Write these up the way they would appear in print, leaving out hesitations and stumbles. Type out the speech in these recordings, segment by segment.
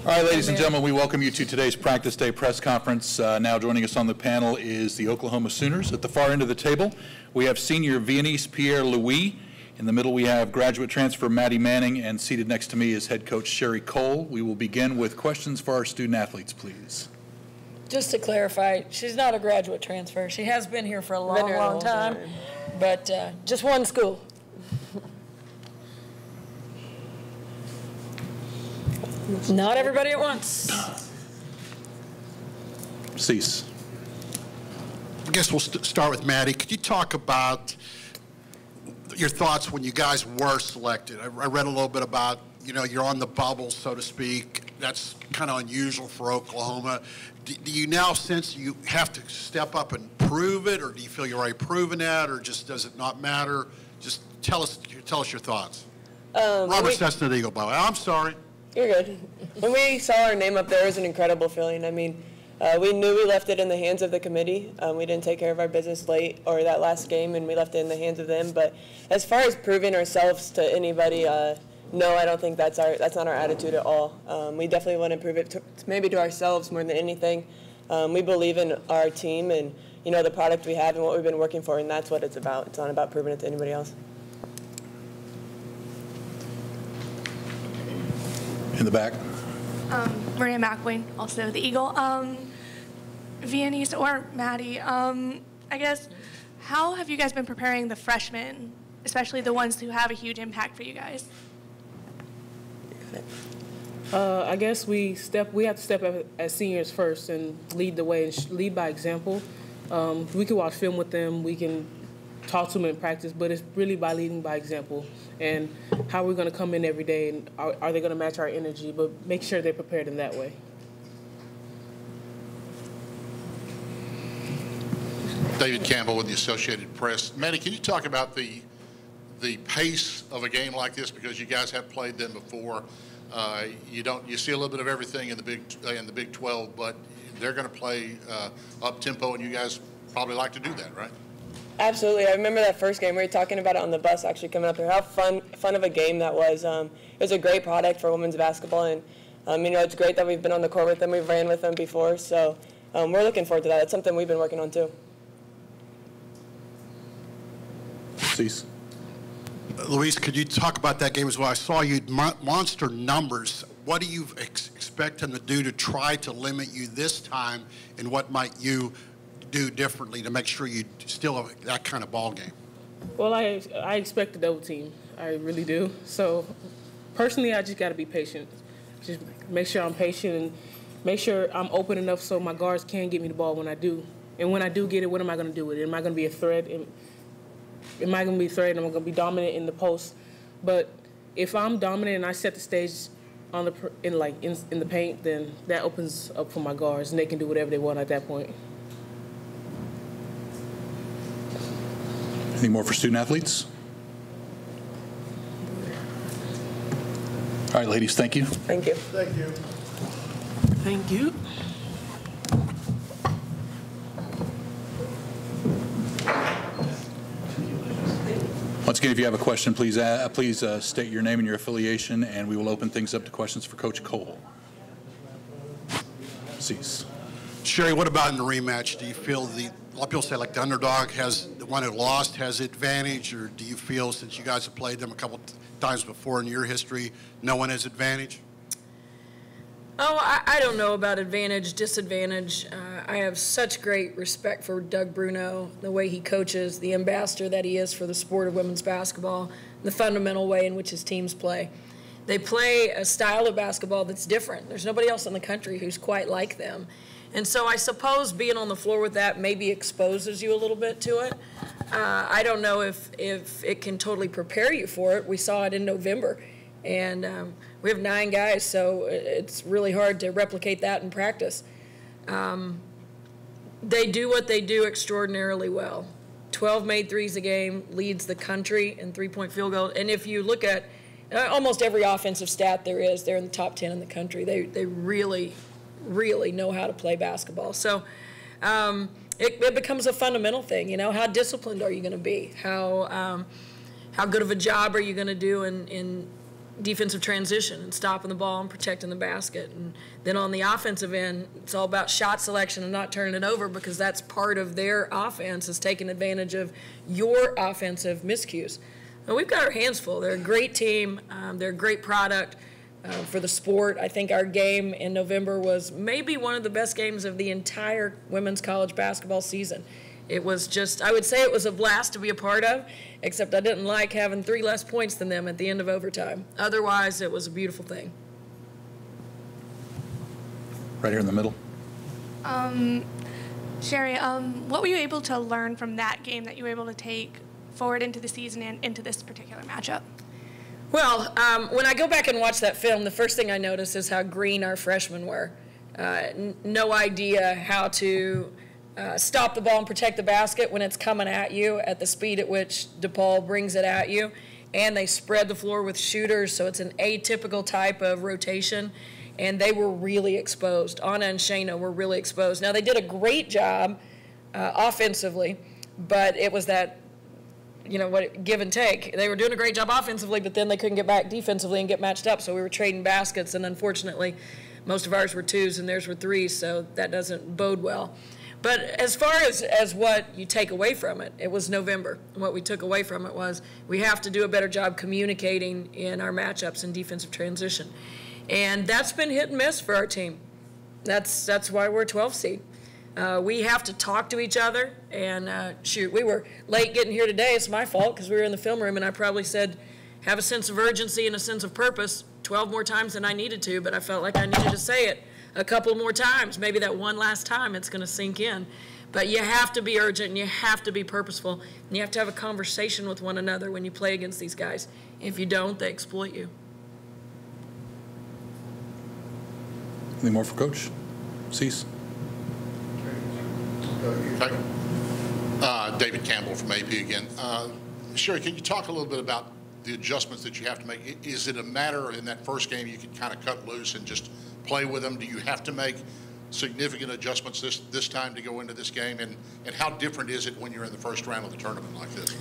All right, ladies and gentlemen, we welcome you to today's Practice Day press conference. Now joining us on the panel is the Oklahoma Sooners. At the far end of the table, we have senior Viennese Pierre Louis. In the middle, we have graduate transfer Maddie Manning, and seated next to me is head coach Sherry Cole. We will begin with questions for our student athletes, please. Just to clarify, she's not a graduate transfer. She has been here for a long time, but just one school. Not everybody at once. Cease. I guess we'll start with Maddie. Could you talk about your thoughts when you guys were selected? I read a little bit about, you know, you're on the bubble, so to speak. That's kind of unusual for Oklahoma. Do you now sense you have to step up and prove it, or do you feel you're already proven that, or just does it not matter? Just tell us your thoughts. Robert Cessna Eagle, by the way. I'm sorry. You're good. When we saw our name up there, it was an incredible feeling. I mean, we knew we left it in the hands of the committee. We didn't take care of our business late or that last game, and we left it in the hands of them. But as far as proving ourselves to anybody, no, I don't think that's not our attitude at all. We definitely want to prove it maybe to ourselves more than anything. We believe in our team and, you know, the product we have and what we've been working for, and that's what it's about. It's not about proving it to anybody else. In the back. Maria McWing, also the Eagle. Viennese or Maddie, I guess, how have you guys been preparing the freshmen, especially the ones who have a huge impact for you guys? I guess we have to step up as seniors first and lead the way and lead by example. We can watch film with them, we can talk to them in practice, but it's really by leading by example and how we're going to come in every day and are they going to match our energy, but make sure they're prepared in that way. David Campbell with the Associated Press. Maddie, can you talk about the pace of a game like this, because you guys have played them before? You see a little bit of everything in the Big 12, but they're going to play up tempo, and you guys probably like to do that, right? Absolutely. I remember that first game. We were talking about it on the bus actually coming up here. How fun of a game that was. It was a great product for women's basketball, and you know, it's great that we've been on the court with them. We've ran with them before, so we're looking forward to that. It's something we've been working on too. Cease. Luis, could you talk about that game as well? I saw you monster numbers. What do you expect them to do to try to limit you this time, and what might you do differently to make sure you still have that kind of ball game? Well, I expect a double team. I really do. So personally, I just got to be patient. Just make sure I'm patient and make sure I'm open enough so my guards can get me the ball when I do. And when I do get it, what am I going to do with it? Am I going to be a threat? Am I going to be a threat? Am I going to be dominant in the post? But if I'm dominant and I set the stage in the paint, then that opens up for my guards, and they can do whatever they want at that point. Anything more for student athletes? All right, ladies, thank you. Thank you. Thank you. Thank you. Once again, if you have a question, please state your name and your affiliation, and we will open things up to questions for Coach Cole. Cease. Sherry, what about in the rematch? Do you feel a lot of people say like the underdog has, the one who lost has advantage, or do you feel, since you guys have played them a couple times before in your history, no one has advantage? Oh, I don't know about advantage, disadvantage. I have such great respect for Doug Bruno, the way he coaches, the ambassador that he is for the sport of women's basketball, the fundamental way in which his teams play. They play a style of basketball that's different. There's nobody else in the country who's quite like them. And so I suppose being on the floor with that maybe exposes you a little bit to it. I don't know if it can totally prepare you for it. We saw it in November. And we have 9 guys, so it's really hard to replicate that in practice. They do what they do extraordinarily well. 12 made threes a game, leads the country in three-point field goal. And if you look at almost every offensive stat there is, they're in the top 10 in the country. They really, really know how to play basketball. So it becomes a fundamental thing. You know, how disciplined are you going to be? How good of a job are you going to do in defensive transition and stopping the ball and protecting the basket. And then on the offensive end, it's all about shot selection and not turning it over, because that's part of their offense, is taking advantage of your offensive miscues. And we've got our hands full. They're a great team. They're a great product for the sport. I think our game in November was maybe one of the best games of the entire women's college basketball season. It was just, I would say it was a blast to be a part of, except I didn't like having 3 less points than them at the end of overtime. Otherwise, it was a beautiful thing. Right here in the middle. Sherry, what were you able to learn from that game that you were able to take forward into the season and into this particular matchup? Well, when I go back and watch that film, the first thing I notice is how green our freshmen were. No idea how to stop the ball and protect the basket when it's coming at you at the speed at which DePaul brings it at you. And they spread the floor with shooters, so it's an atypical type of rotation. And they were really exposed. Anna and Shayna were really exposed. Now, they did a great job offensively, but it was that, give and take. They were doing a great job offensively, but then they couldn't get back defensively and get matched up, so we were trading baskets, and unfortunately, most of ours were 2s and theirs were 3s, so that doesn't bode well. But as far as what you take away from it, it was November. What we took away from it was we have to do a better job communicating in our matchups and defensive transition. And that's been hit and miss for our team. That's why we're a 12 seed. We have to talk to each other. And shoot, we were late getting here today. It's my fault because we were in the film room, and I probably said, have a sense of urgency and a sense of purpose 12 more times than I needed to, but I felt like I needed to say it a couple more times. Maybe that one last time it's going to sink in. But you have to be urgent, and you have to be purposeful, and you have to have a conversation with one another when you play against these guys. If you don't, they exploit you. Any more for Coach? Cease. Okay. David Campbell from AP again. Sherry, can you talk a little bit about the adjustments that you have to make? Is it a matter in that first game you can kind of cut loose and just play with them? Do you have to make significant adjustments this time to go into this game? And how different is it when you're in the first round of the tournament like this?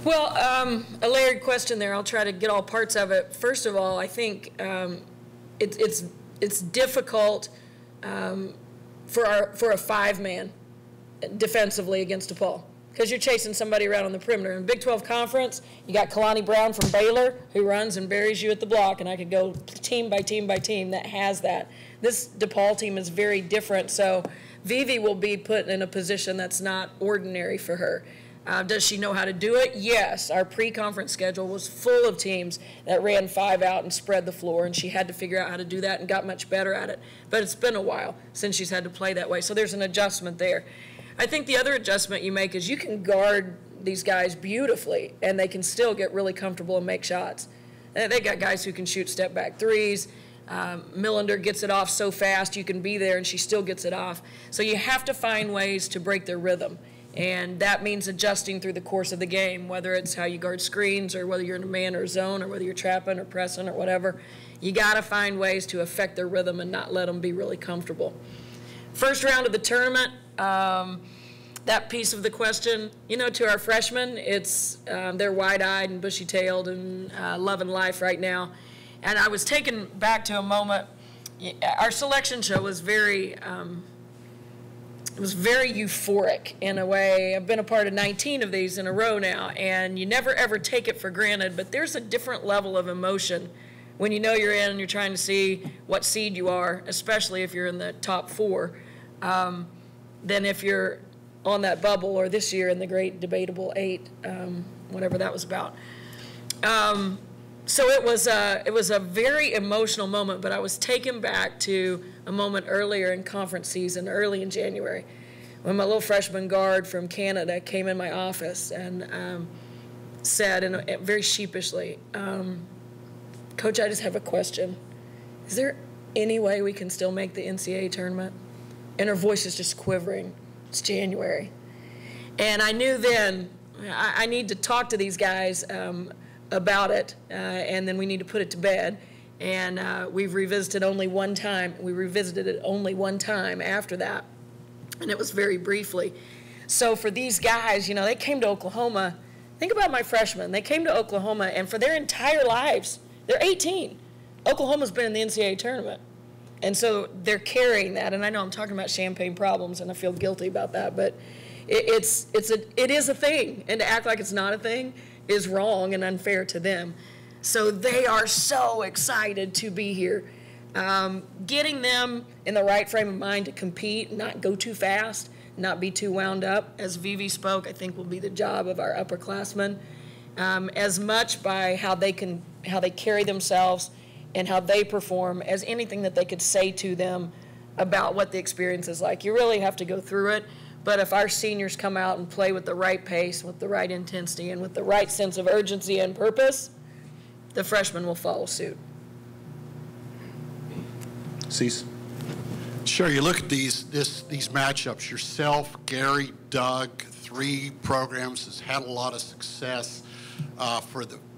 Well, a layered question there. I'll try to get all parts of it. First of all, I think it's difficult for a 5-man defensively against DePaul, because you're chasing somebody around on the perimeter. In Big 12 Conference, you got Kalani Brown from Baylor, who runs and buries you at the block, and I could go team by team by team that has that. This DePaul team is very different, so Vivi will be put in a position that's not ordinary for her. Does she know how to do it? Yes. Our pre-conference schedule was full of teams that ran 5 out and spread the floor, and she had to figure out how to do that and got much better at it. But it's been a while since she's had to play that way, so there's an adjustment there. I think the other adjustment you make is you can guard these guys beautifully, and they can still get really comfortable and make shots. And they got guys who can shoot step-back threes. Millender gets it off so fast you can be there, and she still gets it off. So you have to find ways to break their rhythm. And that means adjusting through the course of the game, whether it's how you guard screens or whether you're in a man or a zone or whether you're trapping or pressing or whatever. You got to find ways to affect their rhythm and not let them be really comfortable. First round of the tournament, that piece of the question, to our freshmen, it's they're wide-eyed and bushy-tailed and loving life right now. And I was taken back to a moment. Our selection show was very euphoric in a way. I've been a part of 19 of these in a row now, and you never ever take it for granted, but there's a different level of emotion when you know you're in and you're trying to see what seed you are, especially if you're in the top 4, than if you're on that bubble or this year in the great debatable 8, whatever that was about. So it was a very emotional moment, but I was taken back to a moment earlier in conference season, early in January, when my little freshman guard from Canada came in my office and said, very sheepishly, Coach, I just have a question. Is there any way we can still make the NCAA tournament? And her voice is just quivering. It's January. And I knew then I need to talk to these guys about it, and then we need to put it to bed. And we've revisited only one time. We revisited it only one time after that, and it was very briefly. So for these guys, they came to Oklahoma. Think about my freshmen. They came to Oklahoma, and for their entire lives, They're 18. Oklahoma's been in the NCAA tournament. And so they're carrying that. And I know I'm talking about champagne problems, and I feel guilty about that, but it is a thing. And to act like it's not a thing is wrong and unfair to them. So they are so excited to be here. Getting them in the right frame of mind to compete, not go too fast, not be too wound up, as Vivi spoke, I think will be the job of our upperclassmen. As much by how they carry themselves and how they perform as anything that they could say to them about what the experience is like. You really have to go through it, but if our seniors come out and play with the right pace, with the right intensity, and with the right sense of urgency and purpose, the freshmen will follow suit. Cease. Sure, you look at these matchups, yourself, Gary, Doug, 3 programs has had a lot of success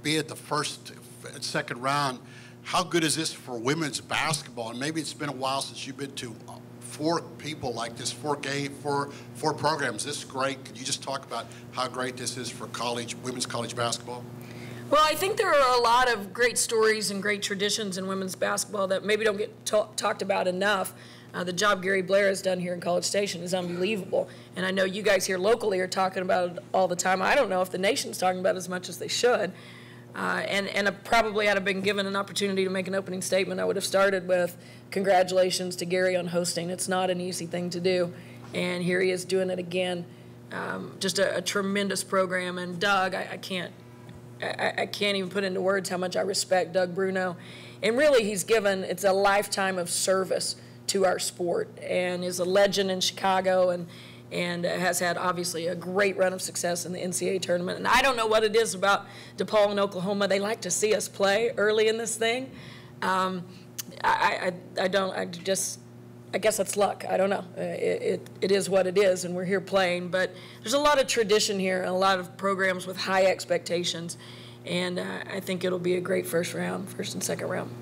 be it the first and second round. How good is this for women's basketball? And maybe it's been a while since you've been to 4 people like this, 4 programs. This is great. Could you just talk about how great this is for women's college basketball? Well, I think there are a lot of great stories and great traditions in women's basketball that maybe don't get talked about enough. The job Gary Blair has done here in College Station is unbelievable. And I know you guys here locally are talking about it all the time. I don't know if the nation's talking about it as much as they should. And probably had I been given an opportunity to make an opening statement, I would have started with congratulations to Gary on hosting. It's not an easy thing to do. And here he is doing it again. Just a tremendous program. And Doug, I can't even put into words how much I respect Doug Bruno. And really, it's a lifetime of service to our sport, and is a legend in Chicago, and has had obviously a great run of success in the NCAA tournament. And I don't know what it is about DePaul and Oklahoma. They like to see us play early in this thing. I guess it's luck. I don't know. It is what it is, and we're here playing. But there's a lot of tradition here and a lot of programs with high expectations. And I think it'll be a great first and second round.